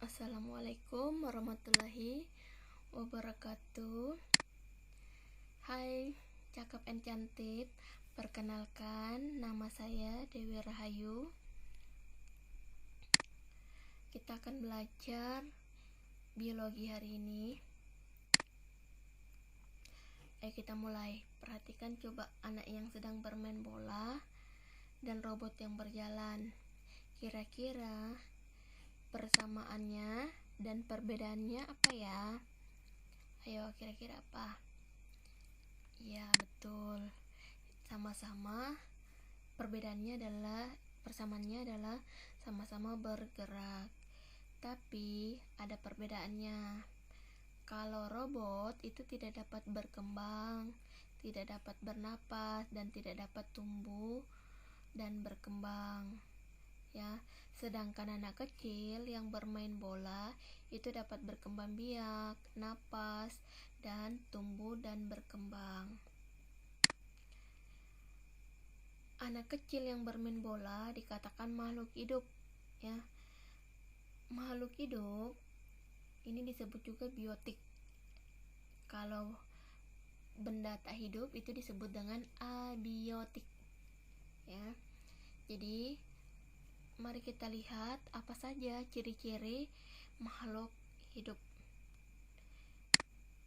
Assalamualaikum warahmatullahi wabarakatuh. Hai, cakep and cantik. Perkenalkan, nama saya Dewi Rahayu. Kita akan belajar biologi hari ini. Ayo kita mulai. Perhatikan coba anak yang sedang bermain bola dan robot yang berjalan. Kira-kira persamaannya dan perbedaannya apa ya? Ayo, kira-kira apa? Ya, betul. Sama-sama. Persamaannya adalah sama-sama bergerak. Tapi ada perbedaannya. Kalau robot itu tidak dapat berkembang, tidak dapat bernapas, dan tidak dapat tumbuh dan berkembang. Ya, sedangkan anak kecil yang bermain bola itu dapat berkembang biak, napas, dan tumbuh dan berkembang. Anak kecil yang bermain bola dikatakan makhluk hidup, ya. Makhluk hidup ini disebut juga biotik. Kalau benda tak hidup itu disebut dengan abiotik, ya. Jadi mari kita lihat apa saja ciri-ciri makhluk hidup.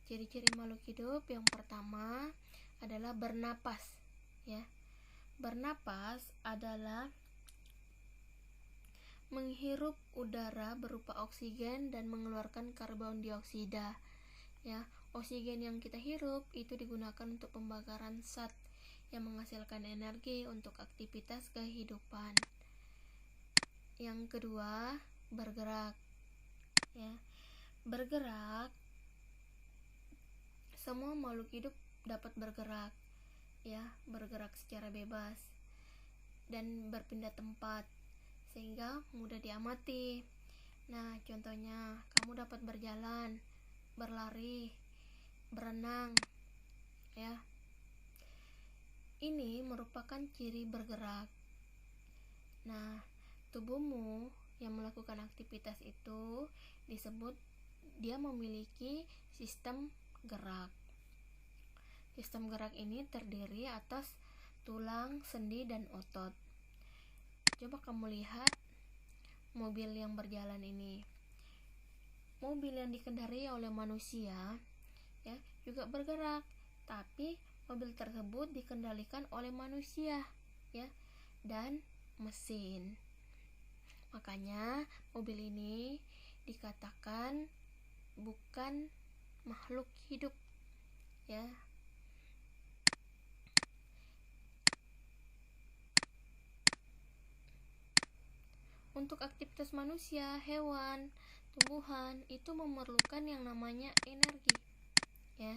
Ciri-ciri makhluk hidup yang pertama adalah bernapas, ya. Bernapas adalah menghirup udara berupa oksigen dan mengeluarkan karbon dioksida, ya. Oksigen yang kita hirup itu digunakan untuk pembakaran zat yang menghasilkan energi untuk aktivitas kehidupan. Yang kedua, bergerak, ya. Bergerak, semua makhluk hidup dapat bergerak, ya, bergerak secara bebas dan berpindah tempat sehingga mudah diamati. Nah, contohnya kamu dapat berjalan, berlari, berenang, ya. Ini merupakan ciri bergerak. Nah, tubuhmu yang melakukan aktivitas itu disebut dia memiliki sistem gerak. Sistem gerak ini terdiri atas tulang, sendi, dan otot. Coba kamu lihat mobil yang berjalan ini. Mobil yang dikendarai oleh manusia, ya, juga bergerak, tapi mobil tersebut dikendalikan oleh manusia, ya, dan mesin. Makanya mobil ini dikatakan bukan makhluk hidup, ya. Untuk aktivitas manusia, hewan, tumbuhan itu memerlukan yang namanya energi, ya.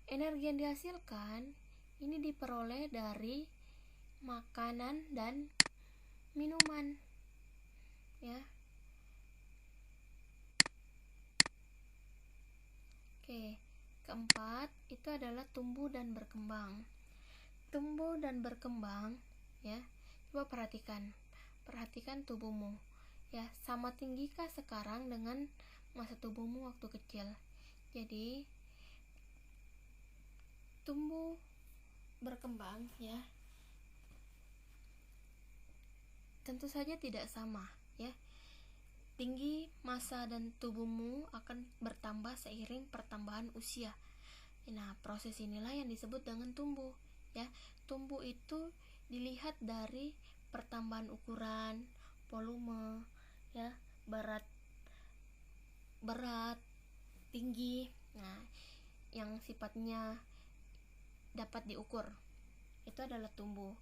Energi yang dihasilkan ini diperoleh dari makanan dan minuman, ya. Oke, keempat itu adalah tumbuh dan berkembang. Tumbuh dan berkembang, ya. Coba perhatikan tubuhmu, ya. Sama tinggikah sekarang dengan masa tubuhmu waktu kecil? Jadi tumbuh berkembang, ya, tentu saja tidak sama, ya. Tinggi, massa, dan tubuhmu akan bertambah seiring pertambahan usia. Nah, proses inilah yang disebut dengan tumbuh, ya. Tumbuh itu dilihat dari pertambahan ukuran, volume, ya, berat, tinggi. Nah, yang sifatnya dapat diukur itu adalah tumbuh.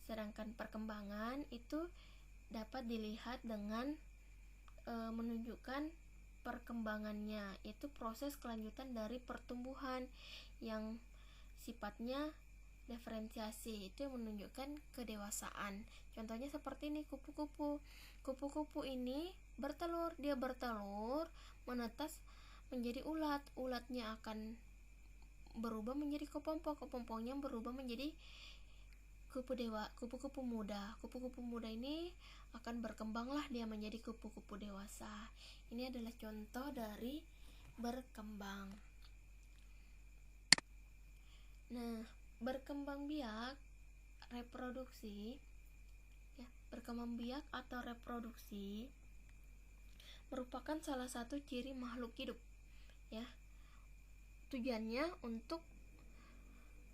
Sedangkan perkembangan itu dapat dilihat dengan menunjukkan perkembangannya, itu proses kelanjutan dari pertumbuhan yang sifatnya diferensiasi, itu yang menunjukkan kedewasaan. Contohnya seperti ini, kupu-kupu. Kupu-kupu ini dia bertelur, menetas menjadi ulat. Ulatnya akan berubah menjadi kepompong, kepompongnya berubah menjadi kupu-kupu muda. Kupu-kupu muda ini akan berkembanglah dia menjadi kupu-kupu dewasa. Ini adalah contoh dari berkembang. Nah, berkembang biak reproduksi, ya, berkembang biak atau reproduksi merupakan salah satu ciri makhluk hidup, ya. Tujuannya untuk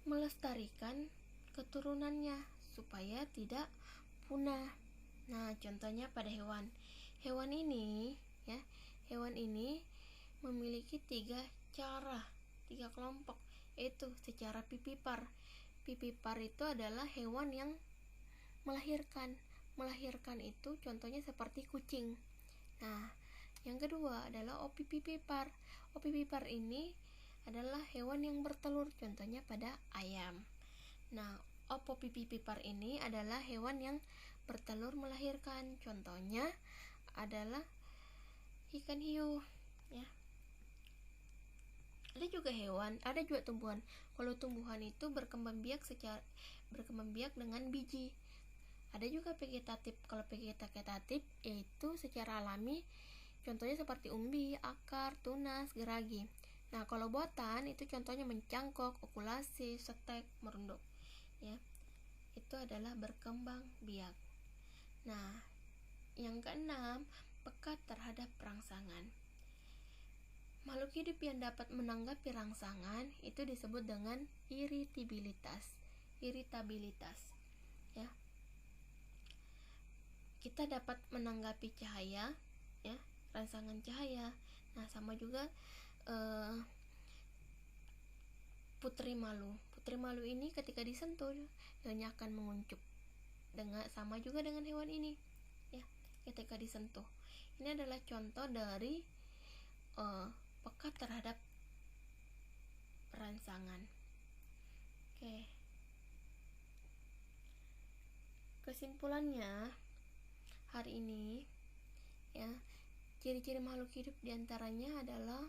melestarikan keturunannya supaya tidak punah. Nah, contohnya pada hewan. Hewan ini memiliki tiga kelompok, yaitu secara pipipar. Pipipar itu adalah hewan yang melahirkan. Melahirkan itu contohnya seperti kucing. Nah, yang kedua adalah opipipipar. Opipipar ini adalah hewan yang bertelur, contohnya pada ayam. Nah, opopipipar ini adalah hewan yang bertelur melahirkan, contohnya adalah ikan hiu, ya. Ada juga tumbuhan. Kalau tumbuhan itu berkembang biak dengan biji. Ada juga vegetatif. Kalau vegetatif yaitu secara alami, contohnya seperti umbi, akar, tunas, geragi. Nah, kalau buatan itu contohnya mencangkok, okulasi, setek, merunduk, ya. Itu adalah berkembang biak. Nah, yang keenam, peka terhadap rangsangan. Makhluk hidup yang dapat menanggapi rangsangan itu disebut dengan iritabilitas, ya. Kita dapat menanggapi cahaya, ya, rangsangan cahaya. Nah, sama juga putri malu ini ketika disentuh daunnya akan menguncup, sama juga dengan hewan ini, ya, ketika disentuh. Ini adalah contoh dari peka terhadap rangsangan. Oke. Kesimpulannya hari ini, ya, ciri-ciri makhluk hidup diantaranya adalah: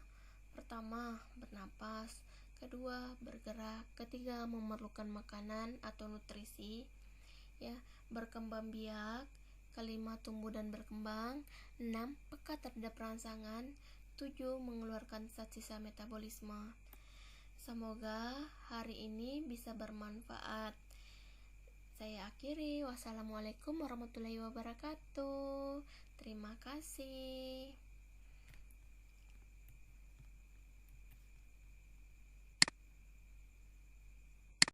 pertama, bernapas; kedua, bergerak; ketiga, memerlukan makanan atau nutrisi, ya, berkembang biak; kelima, tumbuh dan berkembang; 6, peka terhadap rangsangan; 7, mengeluarkan zat sisa metabolisme. Semoga hari ini bisa bermanfaat. Saya akhiri. Wassalamualaikum warahmatullahi wabarakatuh. Terima kasih.